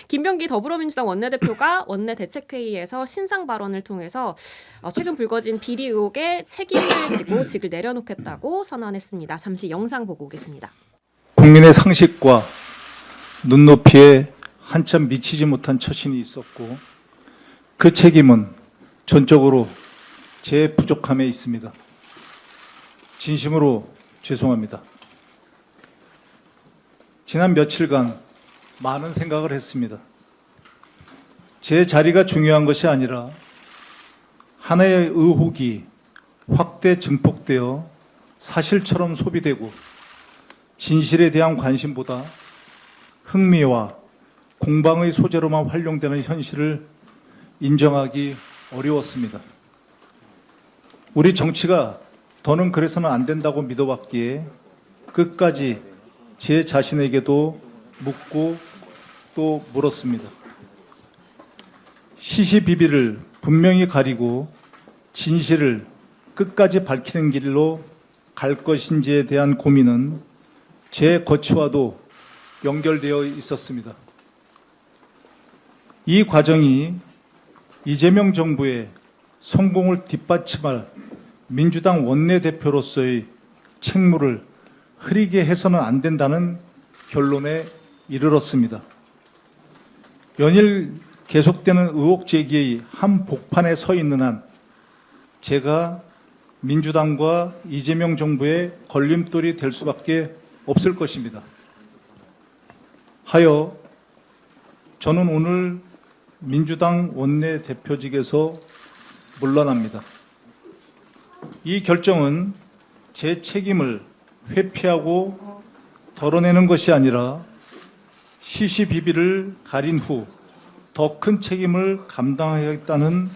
김병기 더불어민주당 원내대표가 원내 대책회의에서 신상 발언을 통해서 최근 불거진 비리 의혹에 책임을 지고 직을 내려놓겠다고 선언했습니다. 잠시 영상 보고 오겠습니다. 국민의 상식과 눈높이에 한참 미치지 못한 처신이 있었고 그 책임은 전적으로 제 부족함에 있습니다. 진심으로 죄송합니다. 지난 며칠간 많은 생각을 했습니다. 제 자리가 중요한 것이 아니라 하나의 의혹이 확대 증폭되어 사실처럼 소비되고 진실에 대한 관심보다 흥미와 공방의 소재로만 활용되는 현실을 인정하기 어려웠습니다. 우리 정치가 더는 그래서는 안 된다고 믿어왔기에 끝까지 제 자신에게도 묻고 또 물었습니다. 시시비비를 분명히 가리고 진실을 끝까지 밝히는 길로 갈 것인지에 대한 고민은 제 거취와도 연결되어 있었습니다. 이 과정이 이재명 정부의 성공을 뒷받침할 민주당 원내대표로서의 책무를 흐리게 해서는 안 된다는 결론에 이르렀습니다. 연일 계속되는 의혹 제기의 한복판에 서 있는 한 제가 민주당과 이재명 정부의 걸림돌이 될 수밖에 없을 것입니다. 하여 저는 오늘 민주당 원내대표직에서 물러납니다. 이 결정은 제 책임을 회피하고 덜어내는 것이 아니라 시시비비를 가린 후 더 큰 책임을 감당하겠다는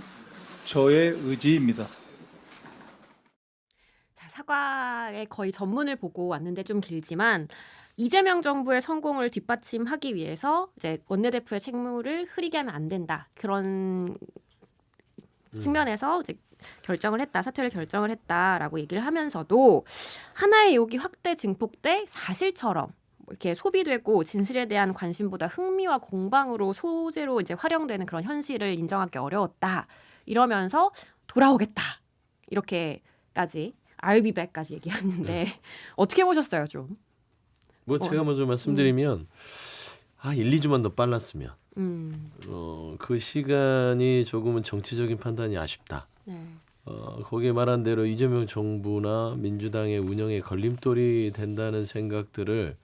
저의 의지입니다. 자, 사과의 거의 전문을 보고 왔는데 좀 길지만 이재명 정부의 성공을 뒷받침하기 위해서 이제 원내대표의 책무를 흐리게 하면 안 된다. 그런 측면에서 이제 결정을 했다, 사퇴를 결정을 했다라고 얘기를 하면서도 하나의 의혹이 확대 증폭돼 사실처럼 이렇게 소비되고 진실에 대한 관심보다 흥미와 공방으로 소재로 이제 활용되는 그런 현실을 인정하기 어려웠다. 이러면서 돌아오겠다. 이렇게까지 I'll be back까지 얘기하는데 어떻게 보셨어요, 좀? 뭐 제가 먼저 말씀드리면 1, 2주만 더 빨랐으면 그 시간이 조금은 정치적인 판단이 아쉽다. 네. 거기에 말한 대로 이재명 정부나 민주당의 운영에 걸림돌이 된다는 생각들을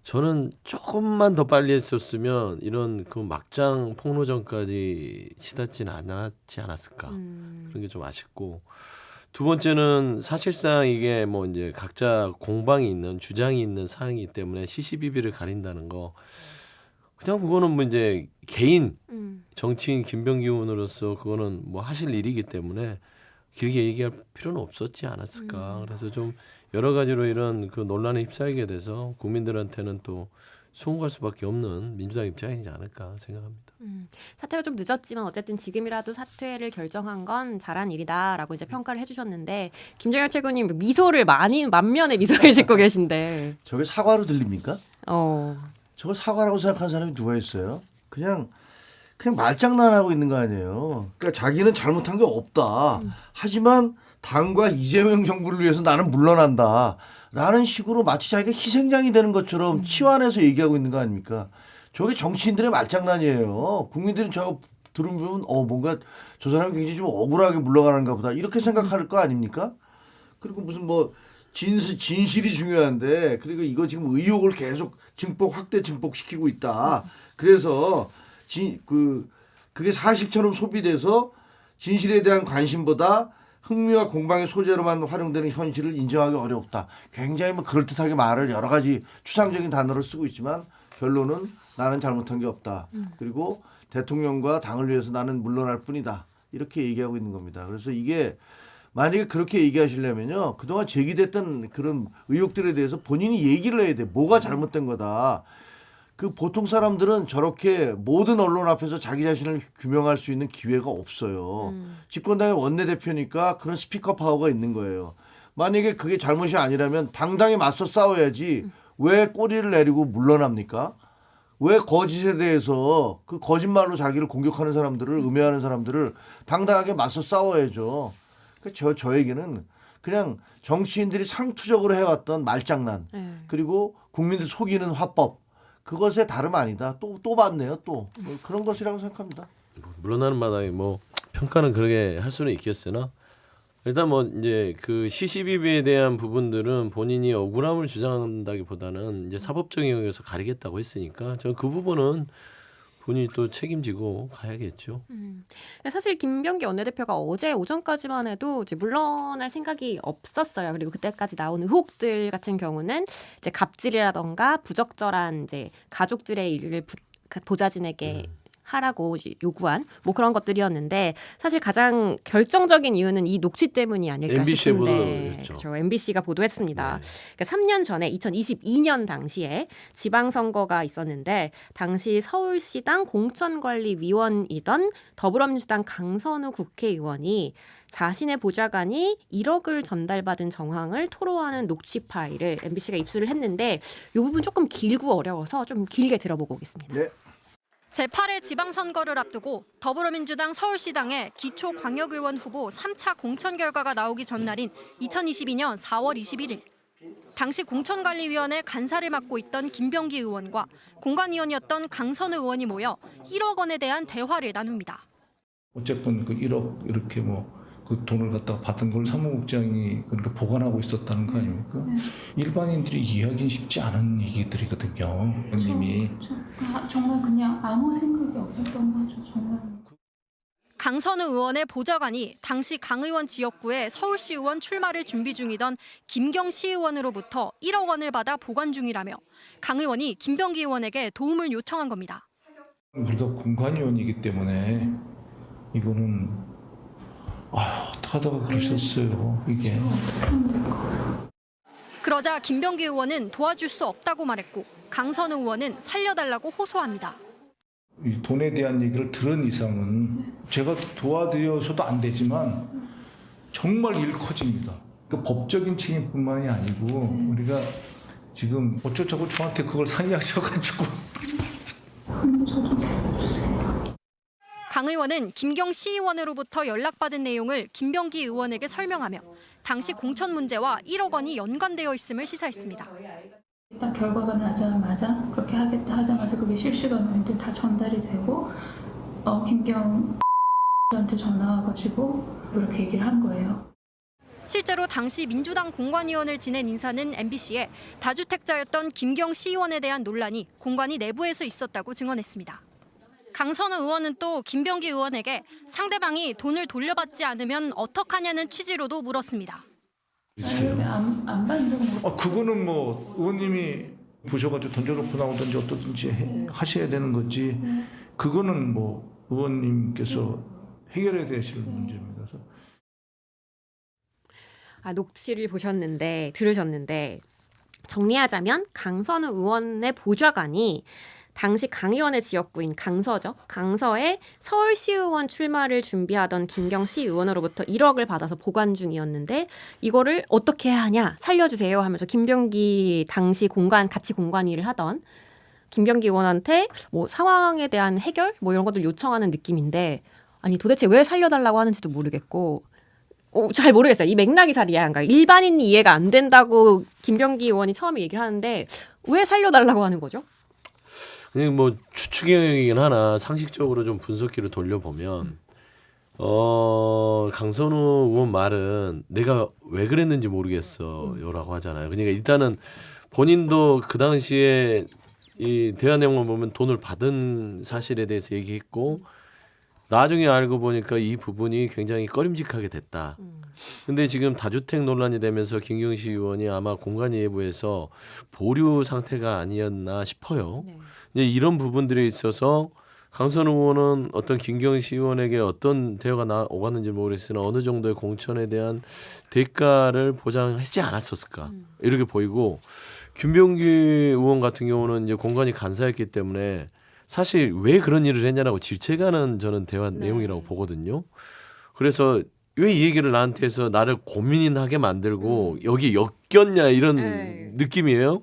저는 조금만 더 빨리 했었으면 이런 그 막장 폭로전까지 치닫지는 않았지 않았을까. 그런 게 좀 아쉽고, 두 번째는 사실상 이게 뭐 이제 각자 공방이 있는 주장이 있는 사항이기 때문에 시시비비를 가린다는 거 그냥 그거는 뭐 이제 개인 정치인 김병기 의원으로서 그거는 뭐 하실 일이기 때문에 길게 얘기할 필요는 없었지 않았을까. 그래서 좀 여러 가지로 이런 그 논란에 휩싸이게 돼서 국민들한테는 또 수긍할 수밖에 없는 민주당 입장이지 않을까 생각합니다. 사퇴가 좀 늦었지만 어쨌든 지금이라도 사퇴를 결정한 건 잘한 일이다라고 이제 평가를 해주셨는데 김정일 최고님 미소를 만면의 미소를 짓고 계신데 저게 사과로 들립니까? 어. 저걸 사과라고 생각하는 사람이 누가 있어요? 그냥 말장난하고 있는 거 아니에요. 그러니까 자기는 잘못한 게 없다. 하지만 당과 이재명 정부를 위해서 나는 물러난다. 라는 식으로 마치 자기가 희생양이 되는 것처럼 치환해서 얘기하고 있는 거 아닙니까? 저게 정치인들의 말장난이에요. 국민들은 저거 들으면 뭔가 저 사람이 굉장히 좀 억울하게 물러가는가 보다. 이렇게 생각할 거 아닙니까? 그리고 무슨 뭐 진실이 중요한데 그리고 이거 지금 의혹을 계속 확대 증폭시키고 있다. 그래서 그게 사실처럼 소비돼서 진실에 대한 관심보다 흥미와 공방의 소재로만 활용되는 현실을 인정하기 어렵다. 굉장히 뭐 그럴듯하게 말을 여러 가지 추상적인 단어를 쓰고 있지만 결론은 나는 잘못한 게 없다. 그리고 대통령과 당을 위해서 나는 물러날 뿐이다. 이렇게 얘기하고 있는 겁니다. 그래서 이게 만약에 그렇게 얘기하시려면요. 그동안 제기됐던 그런 의혹들에 대해서 본인이 얘기를 해야 돼. 뭐가 잘못된 거다. 그 보통 사람들은 저렇게 모든 언론 앞에서 자기 자신을 규명할 수 있는 기회가 없어요. 집권당의 원내대표니까 그런 스피커 파워가 있는 거예요. 만약에 그게 잘못이 아니라면 당당히 맞서 싸워야지 왜 꼬리를 내리고 물러납니까? 왜 거짓에 대해서 그 거짓말로 자기를 공격하는 사람들을 음해하는 사람들을 당당하게 맞서 싸워야죠. 그러니까 저에게는 그냥 정치인들이 상투적으로 해왔던 말장난 그리고 국민들 속이는 화법 그것에 다름 아니다. 또 봤네요. 또 뭐 그런 것이라고 생각합니다. 물러나는 마당에 뭐 평가는 그렇게 할 수는 있겠으나 일단 뭐 이제 그 시시비비에 대한 부분들은 본인이 억울함을 주장한다기보다는 이제 사법적 영역에서 가리겠다고 했으니까 저는 그 부분은 본인이 또 책임지고 가야겠죠. 사실 김병기 원내대표가 어제 오전까지만 해도 이제 물러날 생각이 없었어요. 그리고 그때까지 나온 의혹들 같은 경우는 이제 갑질이라던가 부적절한 이제 가족들의 일을 보좌진에게 하라고 요구한 뭐 그런 것들이었는데 사실 가장 결정적인 이유는 이 녹취 때문이 아닐까 MBC의 싶은데 보도였죠. 그렇죠. MBC가 보도했습니다. 네. 그러니까 3년 전에 2022년 당시에 지방선거가 있었는데 당시 서울시당 공천관리위원이던 더불어민주당 강선우 국회의원이 자신의 보좌관이 1억을 전달받은 정황을 토로하는 녹취 파일을 MBC가 입수를 했는데 이 부분 조금 길고 어려워서 좀 길게 들어보고 오겠습니다. 네. 제8회 지방선거를 앞두고 더불어민주당 서울시당의 기초광역의원 후보 3차 공천 결과가 나오기 전날인 2022년 4월 21일. 당시 공천관리위원회 간사를 맡고 있던 김병기 의원과 공관위원이었던 강선우 의원이 모여 1억 원에 대한 대화를 나눕니다. 어쨌든 그 1억 이렇게 뭐 그 돈을 갖다가 받은 걸 사무국장이 그렇게 보관하고 있었다는 거 아닙니까? 일반인들이 이해하기는 쉽지 않은 얘기들이거든요. 님이 정말 그냥 아무 생각이 없었던 거죠. 정말. 강선우 의원의 보좌관이 당시 강 의원 지역구에 서울시 의원 출마를 준비 중이던 김경시 의원으로부터 1억 원을 받아 보관 중이라며 강 의원이 김병기 의원에게 도움을 요청한 겁니다. 우리가 공관위원이기 때문에 이거는 어떡하다가 그러셨어요. 이게. 그러자 김병기 의원은 도와줄 수 없다고 말했고 강선우 의원은 살려달라고 호소합니다. 이 돈에 대한 얘기를 들은 이상은 제가 도와드려서도 안 되지만 정말 일 커집니다. 그러니까 법적인 책임뿐만이 아니고 우리가 지금 어쩌자고 저한테 그걸 상의하셔가지고 저도 잘해주세요. 강 의원은 김경시 의원으로부터 연락받은 내용을 김병기 의원에게 설명하며 당시 공천 문제와 1억 원이 연관되어 있음을 시사했습니다. 딱 결과가 나자마자 그렇게 하겠다 하자마자 그게 실시간으로 다 전달이 되고 김경한테 전화 와가지고 그렇게 얘기를 한 거예요. 실제로 당시 민주당 공관위원을 지낸 인사는 MBC에 다주택자였던 김경시 의원에 대한 논란이 공관위 내부에서 있었다고 증언했습니다. 강선우 의원은 또 김병기 의원에게 상대방이 돈을 돌려받지 않으면 어떡하냐는 취지로도 물었습니다. 안 받는 거. 그거는 뭐 의원님이 보셔가지고 던져놓고 나오든지 어떠든지 하셔야 되는 거지. 그거는 뭐 의원님께서 해결해야 되실 문제입니다. 그래서 녹취를 들으셨는데 정리하자면 강선우 의원의 보좌관이 당시 강 의원의 지역구인 강서죠. 강서에 서울시의원 출마를 준비하던 김경시 의원으로부터 1억을 받아서 보관 중이었는데 이거를 어떻게 해야 하냐 살려주세요 하면서 김병기 당시 같이 공관위를 하던 김병기 의원한테 뭐 상황에 대한 해결 뭐 이런 것들 요청하는 느낌인데 아니 도대체 왜 살려달라고 하는지도 모르겠고 잘 모르겠어요. 이 맥락이 잘 이해 안 가요. 일반인이 이해가 안 된다고 김병기 의원이 처음에 얘기를 하는데 왜 살려달라고 하는 거죠? 그냥 뭐 추측이긴 하나 상식적으로 좀 분석기를 돌려보면 강선우 의원 말은 내가 왜 그랬는지 모르겠어요라고 하잖아요. 그러니까 일단은 본인도 그 당시에 이 대화 내용을 보면 돈을 받은 사실에 대해서 얘기했고 나중에 알고 보니까 이 부분이 굉장히 꺼림직하게 됐다. 근데 지금 다주택 논란이 되면서 김경시 의원이 아마 공관위 내부에서 보류 상태가 아니었나 싶어요. 네. 이제 이런 부분들에 있어서 강선우 의원은 어떤 김경시 의원에게 어떤 대화가 오갔는지 모르겠으나 어느 정도의 공천에 대한 대가를 보장하지 않았었을까 이렇게 보이고 김병기 의원 같은 경우는 이제 공관위 간사였기 때문에 사실 왜 그런 일을 했냐라고 질책하는 저는 대화 내용이라고 보거든요. 그래서 왜 이 얘기를 나한테 해서 나를 고민하게 만들고 여기 엮였냐 이런 느낌이에요.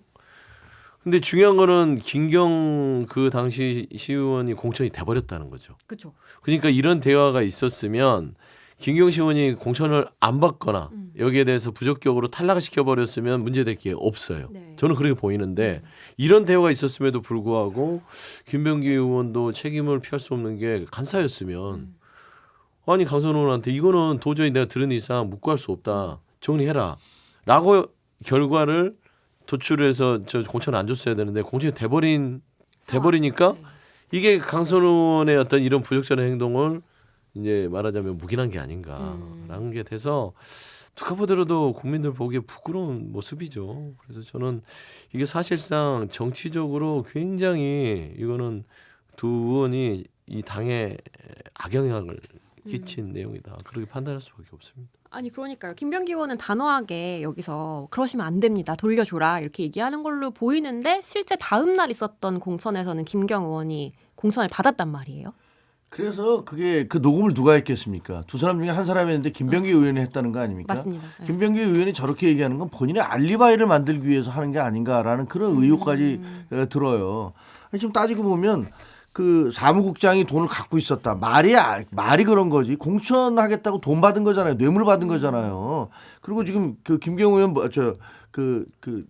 근데 중요한 거는 김경 그 당시 시의원이 공천이 돼버렸다는 거죠. 그렇죠. 그러니까 이런 대화가 있었으면 김경 시의원이 공천을 안 받거나 여기에 대해서 부적격으로 탈락을 시켜버렸으면 문제될 게 없어요. 네. 저는 그렇게 보이는데 이런 대화가 있었음에도 불구하고 김병기 의원도 책임을 피할 수 없는 게 간사였으면 아니 강선우 의원한테 이거는 도저히 내가 들은 이상 묵고할 수 없다. 정리해라. 라고 결과를 도출해서 저 공천 안 줬어야 되는데 공천이 돼버리니까 네. 이게 강선우 의원의 어떤 이런 부적절한 행동을 이제 말하자면 묵인한 게 아닌가라는 게 돼서 누가 보더라도 국민들 보기에 부끄러운 모습이죠. 그래서 저는 이게 사실상 정치적으로 굉장히 이거는 두 의원이 이 당에 악영향을 끼친 내용이다. 그렇게 판단할 수밖에 없습니다. 아니 그러니까요. 김병기 의원은 단호하게 여기서 그러시면 안 됩니다. 돌려줘라 이렇게 얘기하는 걸로 보이는데 실제 다음 날 있었던 공천에서는 김경 의원이 공천을 받았단 말이에요. 그래서 그게 그 녹음을 누가 했겠습니까? 두 사람 중에 한 사람이 했는데 김병기 의원이 했다는 거 아닙니까? 맞습니다. 네. 김병기 의원이 저렇게 얘기하는 건 본인의 알리바이를 만들기 위해서 하는 게 아닌가라는 그런 의혹까지 들어요. 지금 따지고 보면 그 사무국장이 돈을 갖고 있었다. 말이 그런 거지. 공천하겠다고 돈 받은 거잖아요. 뇌물 받은 거잖아요. 그리고 지금 그 김경호 의원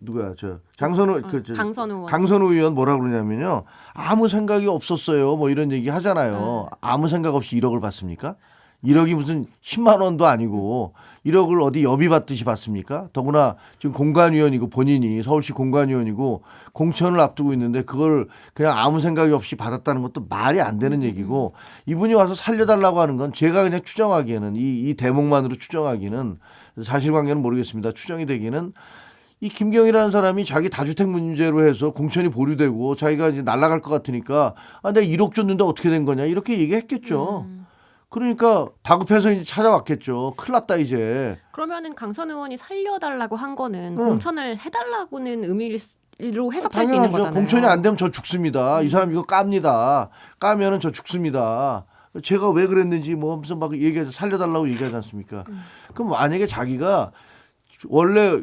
누구야 장선우 강선우 의원 뭐라 그러냐면요. 아무 생각이 없었어요. 뭐 이런 얘기 하잖아요. 아무 생각 없이 1억을 받습니까? 1억이 무슨 10만 원도 아니고 1억을 어디 여비 받듯이 받습니까? 더구나 지금 공관위원이고 본인이 서울시 공관위원이고 공천을 앞두고 있는데 그걸 그냥 아무 생각이 없이 받았다는 것도 말이 안 되는 얘기고 이분이 와서 살려달라고 하는 건 제가 그냥 추정하기에는 이 대목만으로 추정하기는 사실관계는 모르겠습니다. 추정이 되기는 이 김경이라는 사람이 자기 다주택 문제로 해서 공천이 보류되고 자기가 이제 날아갈 것 같으니까 내가 1억 줬는데 어떻게 된 거냐 이렇게 얘기했겠죠. 그러니까 다급해서 이제 찾아왔겠죠. 큰일 났다 이제. 그러면은 강선 의원이 살려달라고 한 거는 공천을 해달라고는 의미로 해석할 수 있는 당연하죠. 거잖아요. 공천이 안 되면 저 죽습니다. 이 사람 이거 깝니다. 까면은 저 죽습니다. 제가 왜 그랬는지 뭐 무슨 막 얘기해서 살려달라고 얘기하지 않습니까? 그럼 만약에 자기가 원래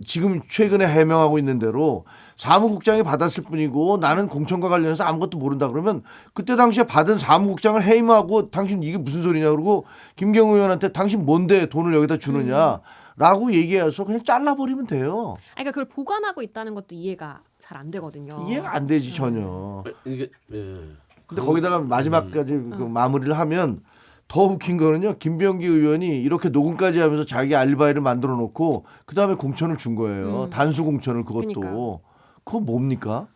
지금 최근에 해명하고 있는 대로 사무국장이 받았을 뿐이고 나는 공천과 관련해서 아무것도 모른다 그러면 그때 당시에 받은 사무국장을 해임하고 당신 이게 무슨 소리냐 그러고 김경호 의원한테 당신 뭔데 돈을 여기다 주느냐라고 얘기해서 그냥 잘라버리면 돼요. 그러니까 그걸 보관하고 있다는 것도 이해가 잘 안 되거든요. 이해가 안 되지 전혀. 이게 근데 거기다가 마지막까지 그 마무리를 하면 더 웃긴 거는요. 김병기 의원이 이렇게 녹음까지 하면서 자기 알리바이를 만들어 놓고 그다음에 공천을 준 거예요. 단수 공천을 그것도. 그러니까요. 그거 뭡니까?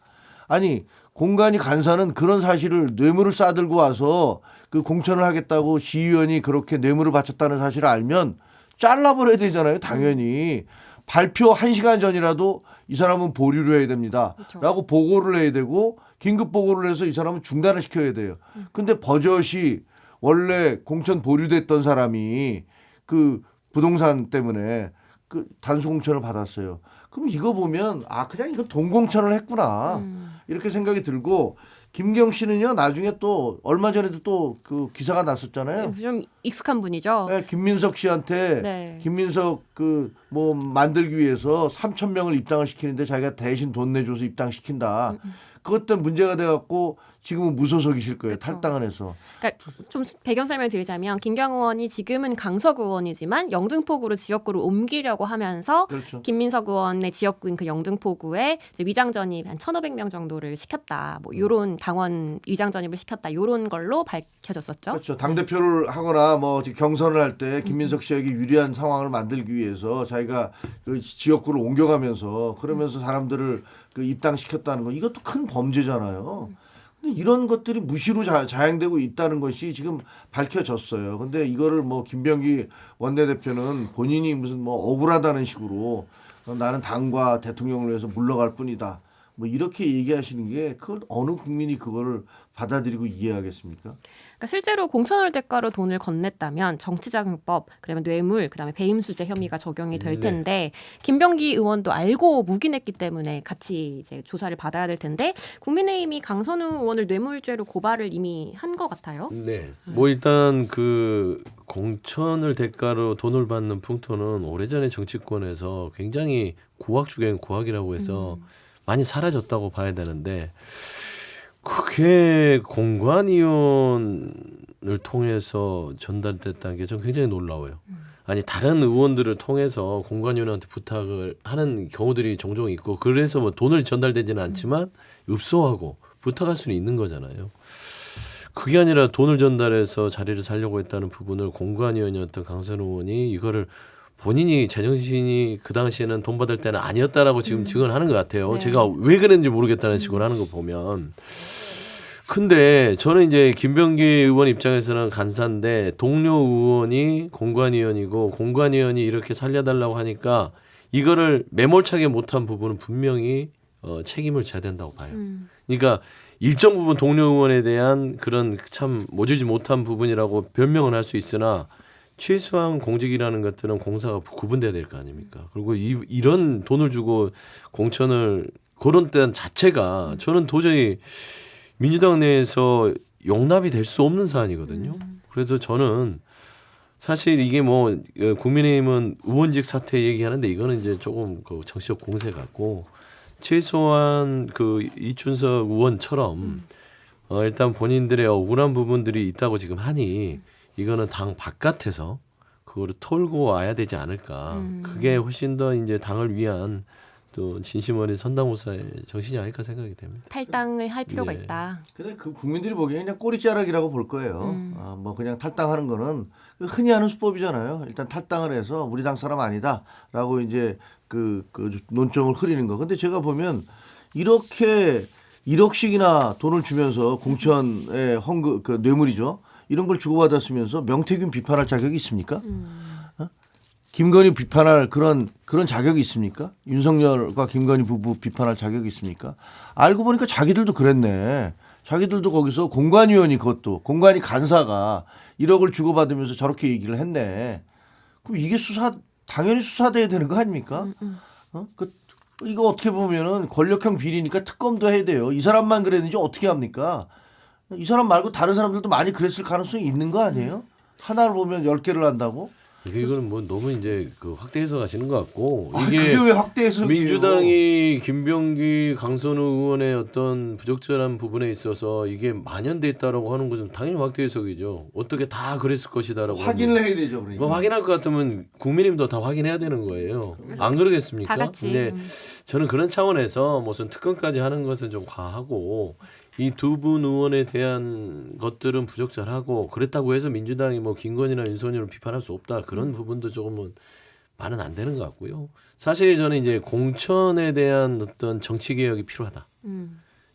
아니 공관위 간사는 그런 사실을 뇌물을 싸들고 와서 그 공천을 하겠다고 시의원이 그렇게 뇌물을 바쳤다는 사실을 알면 잘라버려야 되잖아요. 당연히. 발표 1시간 전이라도 이 사람은 보류를 해야 됩니다. 그렇죠. 라고 보고를 해야 되고 긴급 보고를 해서 이 사람은 중단을 시켜야 돼요. 근데 버젓이 원래 공천 보류됐던 사람이 그 부동산 때문에 그 단수 공천을 받았어요. 그럼 이거 보면 그냥 이거 돈 공천을 했구나 이렇게 생각이 들고 김경 씨는요 나중에 또 얼마 전에도 또 그 기사가 났었잖아요. 좀 익숙한 분이죠. 네, 김민석 씨한테 네. 김민석 그 뭐 만들기 위해서 3,000명을 입당을 시키는데 자기가 대신 돈 내줘서 입당시킨다. 그것 때문에 문제가 돼갖고 지금은 무소속이실 거예요. 그렇죠. 탈당을 해서. 그러니까 좀 배경 설명 드리자면 김경 의원이 지금은 강석 의원이지만 영등포구로 지역구를 옮기려고 하면서 그렇죠. 김민석 의원의 지역구인 그 영등포구에 이제 위장 전입 한 1,500명 정도를 시켰다. 뭐 요런 당원 위장 전입을 시켰다. 요런 걸로 밝혀졌었죠. 그렇죠. 당대표를 하거나 뭐 경선을 할 때 김민석 씨에게 유리한 상황을 만들기 위해서 자기가 그 지역구를 옮겨가면서 그러면서 사람들을 그 입당시켰다는 거 이것도 큰 범죄잖아요. 근데 이런 것들이 무시로 자행되고 있다는 것이 지금 밝혀졌어요. 근데 이거를 뭐 김병기 원내대표는 본인이 무슨 뭐 억울하다는 식으로 나는 당과 대통령을 위해서 물러갈 뿐이다. 뭐 이렇게 얘기하시는 게 그걸 어느 국민이 그거를 받아들이고 이해하겠습니까? 그러니까 실제로 공천을 대가로 돈을 건넸다면 정치자금법, 그다음에 뇌물, 그다음에 배임수재 혐의가 적용이 될 텐데 김병기 의원도 알고 묵인했기 때문에 같이 이제 조사를 받아야 될 텐데 국민의힘이 강선우 의원을 뇌물죄로 고발을 이미 한 것 같아요. 네. 뭐 일단 그 공천을 대가로 돈을 받는 풍토는 오래전에 정치권에서 굉장히 구악 중에 구악이라고 해서 많이 사라졌다고 봐야 되는데 그게 공관위원을 통해서 전달됐다는 게 좀 굉장히 놀라워요. 아니 다른 의원들을 통해서 공관위원한테 부탁을 하는 경우들이 종종 있고 그래서 뭐 돈을 전달되지는 않지만 읍소하고 부탁할 수는 있는 거잖아요. 그게 아니라 돈을 전달해서 자리를 살려고 했다는 부분을 공관위원이었던 강선 의원이 이거를 본인이 제정신이 그 당시에는 돈 받을 때는 아니었다라고 지금 증언하는 것 같아요. 네. 제가 왜 그랬는지 모르겠다는 식으로 하는 거 보면. 근데 저는 이제 김병기 의원 입장에서는 간사인데 동료 의원이 공관위원이고 공관위원이 이렇게 살려달라고 하니까 이거를 매몰차게 못한 부분은 분명히 책임을 져야 된다고 봐요. 그러니까 일정 부분 동료 의원에 대한 그런 참 모지지 못한 부분이라고 변명은 할 수 있으나 최소한 공직이라는 것들은 공사가 구분돼야 될 거 아닙니까? 그리고 이런 돈을 주고 공천을 거론된 자체가 저는 도저히 민주당 내에서 용납이 될 수 없는 사안이거든요. 그래서 저는 사실 이게 뭐 국민의힘은 의원직 사퇴 얘기하는데 이거는 이제 조금 그 정치적 공세 같고 최소한 그 이춘석 의원처럼 일단 본인들의 억울한 부분들이 있다고 지금 하니 이거는 당 바깥에서 그거를 털고 와야 되지 않을까. 그게 훨씬 더 이제 당을 위한 또 진심 어린 선당후사의 정신이 아닐까 생각이 됩니다. 탈당을 할 필요가 예. 있다. 근데 그 국민들이 보기엔 그냥 꼬리자락이라고 볼 거예요. 뭐 그냥 탈당하는 거는 흔히 하는 수법이잖아요. 일단 탈당을 해서 우리 당 사람 아니다라고 이제 그 논점을 흐리는 거. 근데 제가 보면 이렇게 1억씩이나 돈을 주면서 공천의 헌금 그 뇌물이죠. 이런 걸 주고받았으면서 명태균 비판할 자격이 있습니까? 김건희 비판할 그런 자격이 있습니까? 윤석열과 김건희 부부 비판할 자격이 있습니까? 알고 보니까 자기들도 그랬네. 자기들도 거기서 공관위원이 그것도 공관위 간사가 1억을 주고받으면서 저렇게 얘기를 했네. 그럼 이게 당연히 수사돼야 되는 거 아닙니까? 이거 어떻게 보면은 권력형 비리니까 특검도 해야 돼요. 이 사람만 그랬는지 어떻게 합니까? 이 사람 말고 다른 사람들도 많이 그랬을 가능성이 있는 거 아니에요? 하나를 보면 10개를 한다고? 이거는 뭐 너무 이제 그 확대해서 가시는 것 같고 그게 왜 확대해서 민주당이 김병기 강선우 의원의 어떤 부적절한 부분에 있어서 이게 만연됐다라고 하는 것은 당연히 확대 해석이죠. 어떻게 다 그랬을 것이다라고 확인을 해야 되죠. 그러니까. 뭐 확인할 것 같으면 국민님도 다 확인해야 되는 거예요. 안 그러겠습니까? 다 같이. 근데 저는 그런 차원에서 무슨 특검까지 하는 것은 좀 과하고 이 두 분 의원에 대한 것들은 부적절하고 그랬다고 해서 민주당이 뭐 김건희나 윤석열을 비판할 수 없다 그런 부분도 조금은 말은 안 되는 것 같고요. 사실 저는 이제 공천에 대한 어떤 정치 개혁이 필요하다.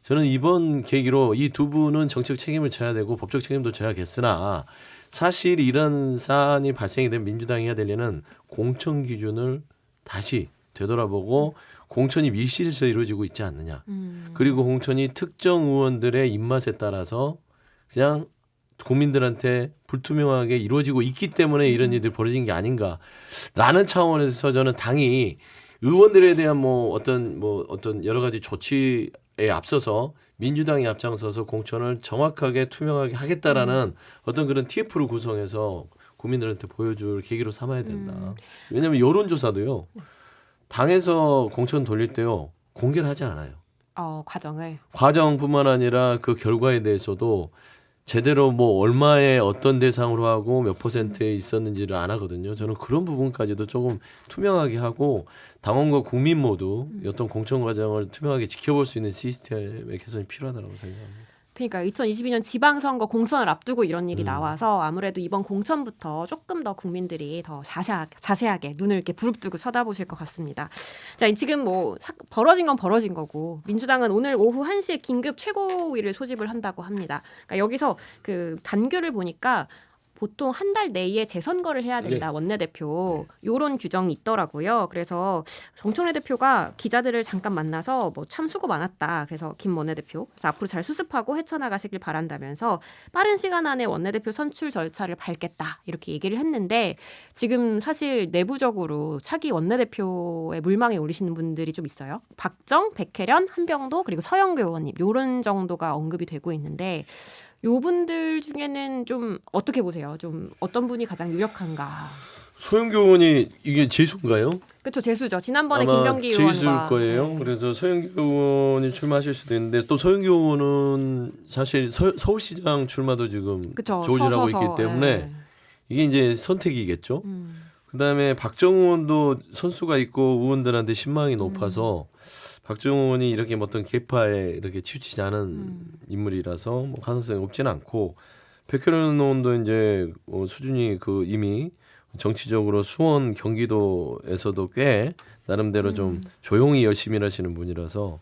저는 이번 계기로 이 두 분은 정치적 책임을 져야 되고 법적 책임도 져야겠으나 사실 이런 사안이 발생이 된 민주당이 해야 될 일은 공천 기준을 다시 되돌아보고 공천이 밀실에서 이루어지고 있지 않느냐. 그리고 공천이 특정 의원들의 입맛에 따라서 그냥 국민들한테 불투명하게 이루어지고 있기 때문에 이런 일들이 벌어진 게 아닌가라는 차원에서 저는 당이 의원들에 대한 뭐 어떤 여러 가지 조치에 앞서서 민주당이 앞장서서 공천을 정확하게 투명하게 하겠다라는 어떤 그런 TF를 구성해서 국민들한테 보여줄 계기로 삼아야 된다. 왜냐하면 여론조사도요. 당에서 공천 돌릴 때요. 공개를 하지 않아요. 과정뿐만 아니라 그 결과에 대해서도 제대로 뭐 얼마에 어떤 대상으로 하고 몇 %에 있었는지를 안 하거든요. 저는 그런 부분까지도 조금 투명하게 하고 당원과 국민 모두 어떤 공천 과정을 투명하게 지켜볼 수 있는 시스템의 개선이 필요하다고 생각합니다. 그러니까 2022년 지방선거 공천을 앞두고 이런 일이 나와서 아무래도 이번 공천부터 조금 더 국민들이 더 자세하게 눈을 이렇게 부릅뜨고 쳐다보실 것 같습니다. 자, 지금 뭐 벌어진 건 벌어진 거고 민주당은 오늘 오후 1시에 긴급 최고위를 소집을 한다고 합니다. 그러니까 여기서 그 단교를 보니까 보통 한 달 내에 재선거를 해야 된다. 네. 원내대표 요런 규정이 있더라고요. 그래서 정청래 대표가 기자들을 잠깐 만나서 뭐 참 수고 많았다. 그래서 김 원내대표 그래서 앞으로 잘 수습하고 헤쳐나가시길 바란다면서 빠른 시간 안에 원내대표 선출 절차를 밟겠다. 이렇게 얘기를 했는데 지금 사실 내부적으로 차기 원내대표의 물망에 오르시는 분들이 좀 있어요. 박정, 백혜련, 한병도 그리고 서영교 의원님 요런 정도가 언급이 되고 있는데 요 분들 중에는 좀 어떻게 보세요? 좀 어떤 분이 가장 유력한가? 소영교 의원이 이게 재수인가요? 그렇죠. 재수죠. 지난번에 아마 김병기 재수일 의원과 거예요. 네. 그래서 소영교 의원이 출마하실 수도 있는데 또 소영교 의원은 사실 서울시장 출마도 지금 그쵸. 조질하고 서서서, 있기 때문에 네. 이게 이제 선택이겠죠. 음. 그다음에 박정우 의원도 선수가 있고 의원들한테 신망이 높아서 박정우 의원이 이렇게 어떤 계파에 이렇게 치우치지 않은 인물이라서 뭐 가능성이 없지는 않고 백혜련 의원도 이제 수준이 그 이미 정치적으로 수원 경기도에서도 꽤 나름대로 좀 조용히 열심히 하시는 분이라서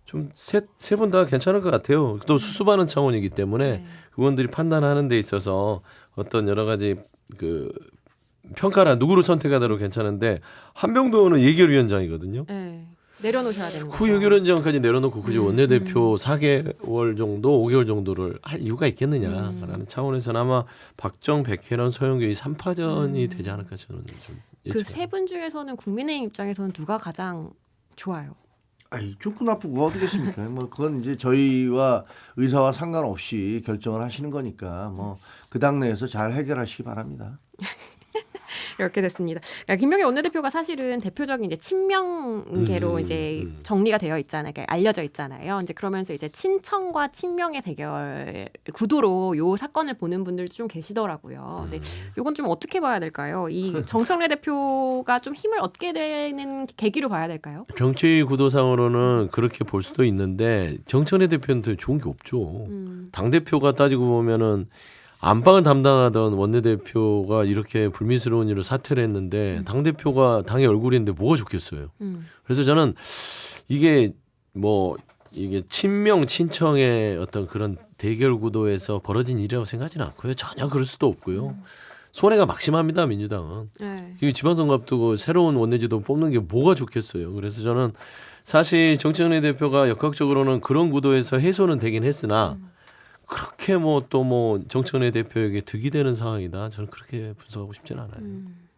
좀 세 분 다 괜찮을 것 같아요. 또 수습하는 차원이기 때문에 네. 의원들이 판단하는 데 있어서 어떤 여러 가지 그 평가라 누구를 선택하더라도 괜찮은데 한병도 의원은 예결위원장이거든요. 네. 내려놓으셔야 되는 거죠. 후 예결위원장까지 내려놓고 굳이 원내대표 4개월 정도, 5개월 정도를 할 이유가 있겠느냐라는 차원에서는 아마 박정, 백혜련, 서영교 이 3파전이 되지 않을까 저는 좀 그 예측합니다. 세 분 중에서는 국민의힘 입장에서는 누가 가장 좋아요? 아이 좋고 나쁘고 뭐가 되겠습니까? 뭐 그건 이제 저희와 의사와 상관없이 결정을 하시는 거니까 뭐 그 당내에서 잘 해결하시기 바랍니다. 이렇게 됐습니다. 그러니까 김병기 원내대표가 사실은 대표적인 이제 친명계로 이제 정리가 되어 있잖아요. 그러니까 알려져 있잖아요. 이제 그러면서 이제 친청과 친명의 대결 구도로 요 사건을 보는 분들도 좀 계시더라고요. 근데 이건 좀 어떻게 봐야 될까요? 이 정청래 대표가 좀 힘을 얻게 되는 계기로 봐야 될까요? 정치 구도상으로는 그렇게 볼 수도 있는데 정청래 대표는 더 좋은 게 없죠. 당 대표가 따지고 보면은 안방을 담당하던 원내대표가 이렇게 불미스러운 일로 사퇴를 했는데 당 대표가 당의 얼굴인데 뭐가 좋겠어요. 그래서 저는 이게 뭐 이게 친명 친청의 어떤 그런 대결 구도에서 벌어진 일이라고 생각하지는 않고요. 전혀 그럴 수도 없고요. 손해가 막심합니다 민주당은. 네. 이 지방선거 앞두고 새로운 원내지도 뽑는 게 뭐가 좋겠어요. 그래서 저는 사실 정청래 대표가 역학적으로는 그런 구도에서 해소는 되긴 했으나 그렇게 뭐 또 뭐 정청래 대표에게 득이 되는 상황이다. 저는 그렇게 분석하고 싶지는 않아요.